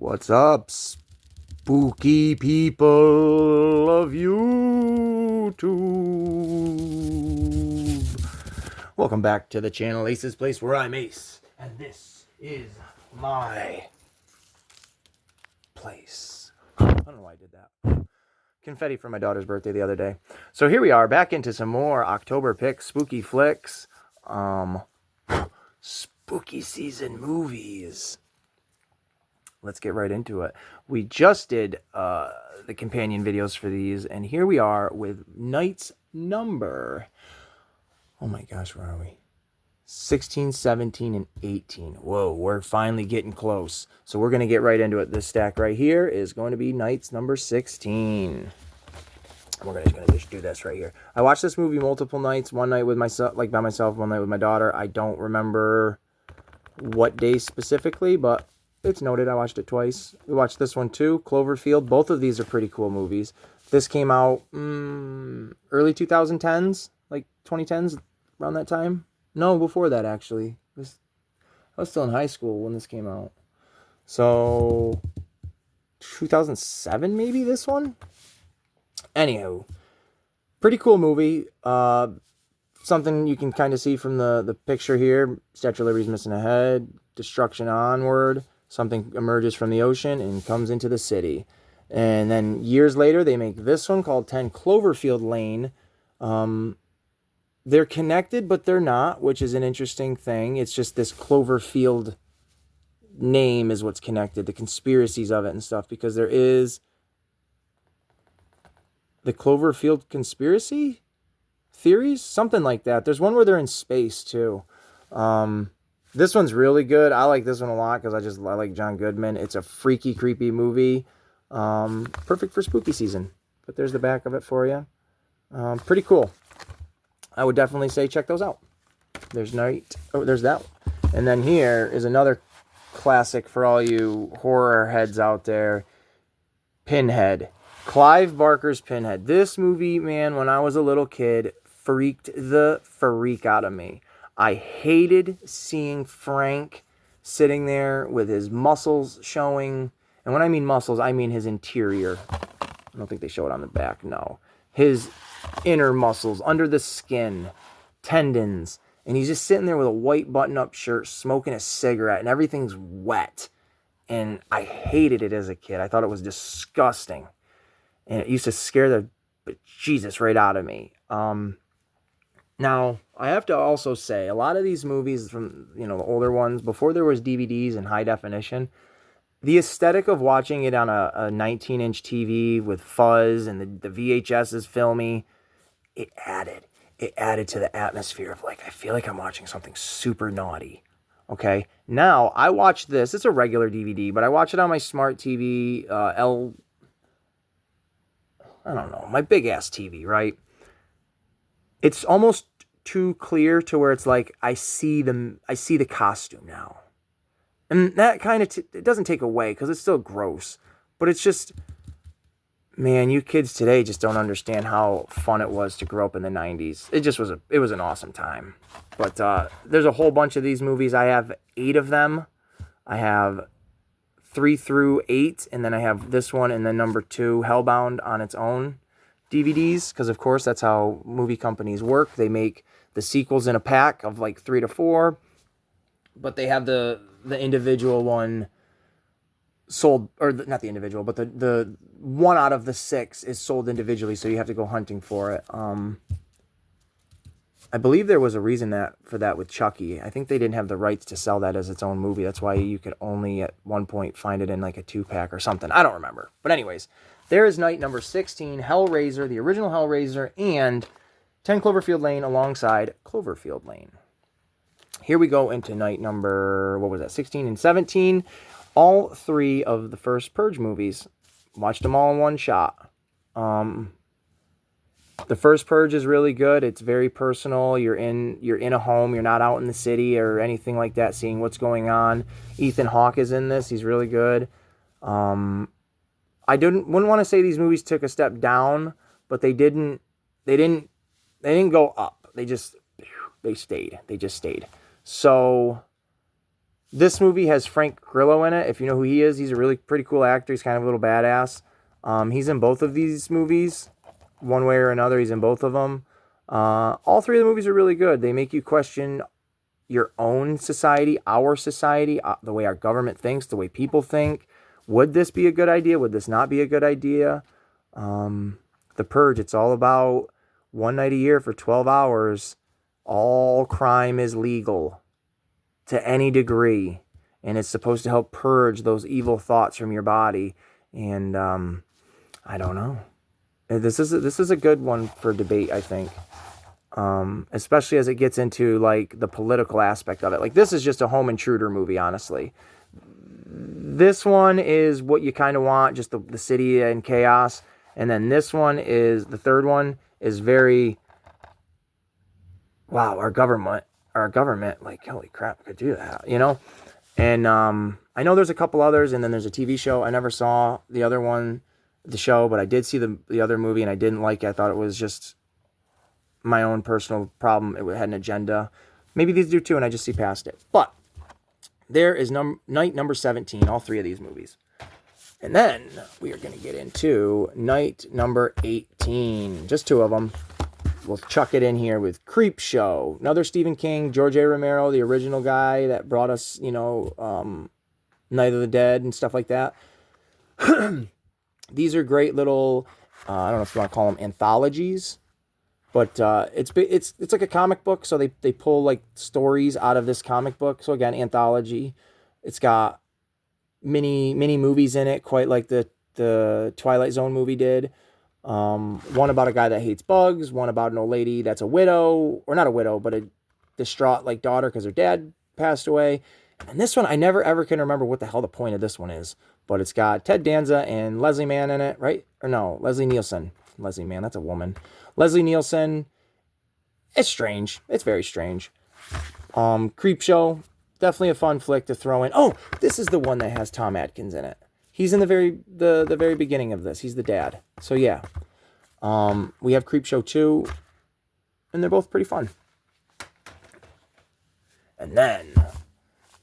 What's up, spooky people of YouTube? Welcome back to the channel Ace's Place, where I'm Ace, and this is my place. I don't know why I did that. Confetti for my daughter's birthday the other day. So here we are, back into some more October picks, spooky flicks, spooky season movies. Let's get right into it. We just did the companion videos for these, and here we are with Night's Number. Oh my gosh, where are we? 16, 17, and 18. Whoa, we're finally getting close. So we're going to get right into it. This stack right here is going to be Night's Number 16. We're just going to just do this right here. I watched this movie multiple nights. One night with myself, like by myself, one night with my daughter. I don't remember what day specifically, but it's noted. I watched it twice. We watched this one too, Cloverfield. Both of these are pretty cool movies. This came out early 2010s, like 2010s, around that time. No, before that actually. I was still in high school when this came out. So 2007 maybe, this one? Anywho, pretty cool movie. Something you can kind of see from the picture here. Statue of Liberty's missing a head. Destruction onward. Something emerges from the ocean and comes into the city. And then years later, they make this one called 10 Cloverfield Lane. They're connected, but they're not, which is an interesting thing. It's just this Cloverfield name is what's connected, the conspiracies of it and stuff, because there is the Cloverfield conspiracy theories, something like that. There's one where they're in space too. This one's really good. I like this one a lot because I like John Goodman. It's a freaky, creepy movie. Perfect for spooky season. But there's the back of it for you. Pretty cool. I would definitely say check those out. There's Night. Oh, there's that one. And then here is another classic for all you horror heads out there. Pinhead. Clive Barker's Pinhead. This movie, man, when I was a little kid, freaked the freak out of me. I hated seeing Frank sitting there with his muscles showing. And when I mean muscles, I mean his interior. I don't think they show it on the back, no. His inner muscles, under the skin, tendons. And he's just sitting there with a white button-up shirt, smoking a cigarette, and everything's wet. And I hated it as a kid. I thought it was disgusting. And it used to scare the Jesus right out of me. Now, I have to also say, a lot of these movies from, the older ones, before there was DVDs and high definition, the aesthetic of watching it on a 19-inch TV with fuzz and the VHS is filmy, it added to the atmosphere of, like, I feel like I'm watching something super naughty. Okay? Now, I watch this. It's a regular DVD, but I watch it on my smart TV, my big-ass TV, right? It's almost too clear to where it's like I see the costume now, and that kind of it doesn't take away because it's still gross, but it's just, man, you kids today just don't understand how fun it was to grow up in the 90s. It was an awesome time. But there's a whole bunch of these movies. I have 8 of them. I have 3 through 8, and then I have this one and then number 2, Hellbound, on its own DVDs, because of course that's how movie companies work. They make the sequels in a pack of like 3 to 4, but they have the individual one sold, or not the individual, but the one out of the 6 is sold individually, so you have to go hunting for it. I believe there was a reason for that with Chucky. I think they didn't have the rights to sell that as its own movie. That's why you could only at one point find it in like a 2-pack or something. I don't remember. But anyways, there is Night Number 16, Hellraiser, the original Hellraiser, and 10 Cloverfield Lane alongside Cloverfield Lane. Here we go into Night Number, 16 and 17. All 3 of the first Purge movies. Watched them all in one shot. The first Purge is really good. It's very personal. You're in a home. You're not out in the city or anything like that, seeing what's going on. Ethan Hawke is in this. He's really good. I wouldn't want to say these movies took a step down, but they didn't go up. They just stayed. So This movie has Frank Grillo in it. If you know who he is, he's a really pretty cool actor. He's kind of a little badass. He's in both of these movies. One way or another, he's in both of them. All three of the movies are really good. They make you question your own society, our society, the way our government thinks, the way people think. Would this be a good idea? Would this not be a good idea? The Purge, it's all about one night a year for 12 hours. All crime is legal to any degree. And it's supposed to help purge those evil thoughts from your body. And I don't know. This is a good one for debate, I think. Especially as it gets into like the political aspect of it. Like this is just a home intruder movie, honestly. This one is what you kind of want, just the city and chaos. And then this one is, the third one is very, wow, our government, like, holy crap, could do that, you know? And I know there's a couple others, and then there's a TV show. I never saw the other one, the show, but I did see the other movie, and I didn't like it. I thought it was just my own personal problem. It had an agenda. Maybe these do too, and I just see past it. But there is night number 17, all three of these movies. And then we are going to get into night number 18. Just two of them. We'll chuck it in here with Creepshow. Another Stephen King, George A. Romero, the original guy that brought us, you know, Night of the Dead and stuff like that. These are great little, I don't know if you want to call them anthologies. But it's like a comic book, so they pull like stories out of this comic book. So again, anthology. It's got mini movies in it, quite like the Twilight Zone movie did. One about a guy that hates bugs. One about an old lady that's a widow, or not a widow, but a distraught like daughter because her dad passed away. And this one, I never ever can remember what the hell the point of this one is. But it's got Ted Danza and Leslie Mann in it, right? Or no, Leslie Nielsen. Leslie Mann, that's a woman. Leslie Nielsen. It's strange. It's very strange. Creepshow. Definitely a fun flick to throw in. Oh, this is the one that has Tom Atkins in it. He's in the very beginning of this. He's the dad. So yeah. We have Creepshow 2. And they're both pretty fun. And then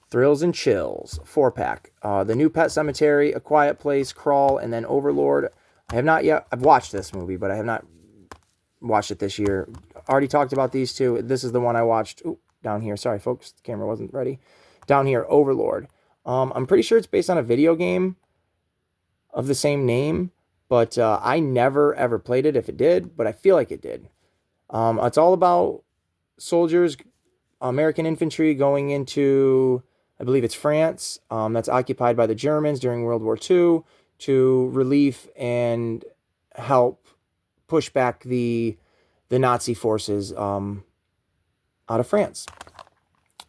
Thrills and Chills, 4-pack. The New Pet Cemetery, A Quiet Place, Crawl, and then Overlord. I have not yet. I've watched this movie, but I have not watched it this year. Already talked about these two. This is the one I watched. Ooh, down here. Sorry, folks. The camera wasn't ready. Down here, Overlord. I'm pretty sure it's based on a video game of the same name, but I never, ever played it if it did, but I feel like it did. It's all about soldiers, American infantry going into, I believe it's France, that's occupied by the Germans during World War II to relieve and help push back the Nazi forces out of France.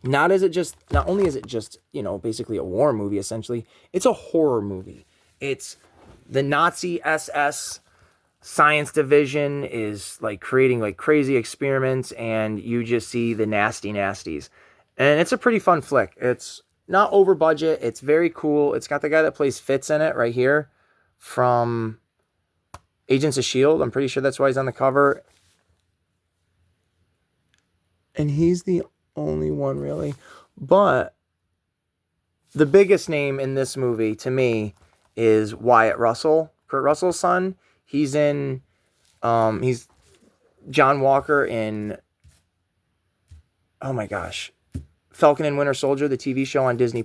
Not only is it just, you know, basically a war movie, essentially, it's a horror movie. It's the Nazi SS science division is like creating like crazy experiments, and you just see the nasty nasties. And it's a pretty fun flick. It's not over budget. It's very cool. It's got the guy that plays Fitz in it right here from Agents of S.H.I.E.L.D. I'm pretty sure that's why he's on the cover. And he's the only one, really. But the biggest name in this movie, to me, is Wyatt Russell, Kurt Russell's son. He's in, he's John Walker in, oh my gosh, Falcon and Winter Soldier, the TV show on Disney+.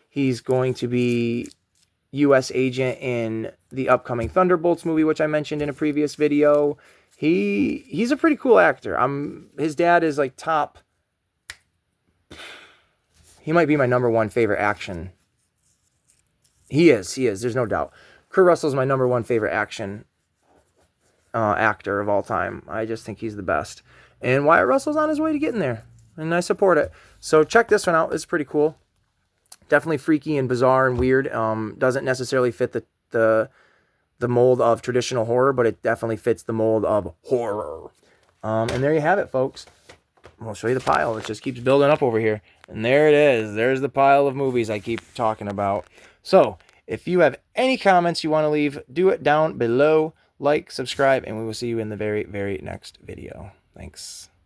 He's going to be U.S. agent in the upcoming Thunderbolts movie, which I mentioned in a previous video. He's a pretty cool actor. His dad is like top. He might be my number one favorite action. He is. There's no doubt. Kurt Russell's my number one favorite action actor of all time. I just think he's the best. And Wyatt Russell's on his way to getting there. And I support it. So check this one out. It's pretty cool. Definitely freaky and bizarre and weird. Doesn't necessarily fit the mold of traditional horror, but it definitely fits the mold of horror. And there you have it, folks. I'll show you the pile. It just keeps building up over here. And there it is. There's the pile of movies I keep talking about. So, if you have any comments you want to leave, do it down below. Like, subscribe, and we will see you in the very, very next video. Thanks.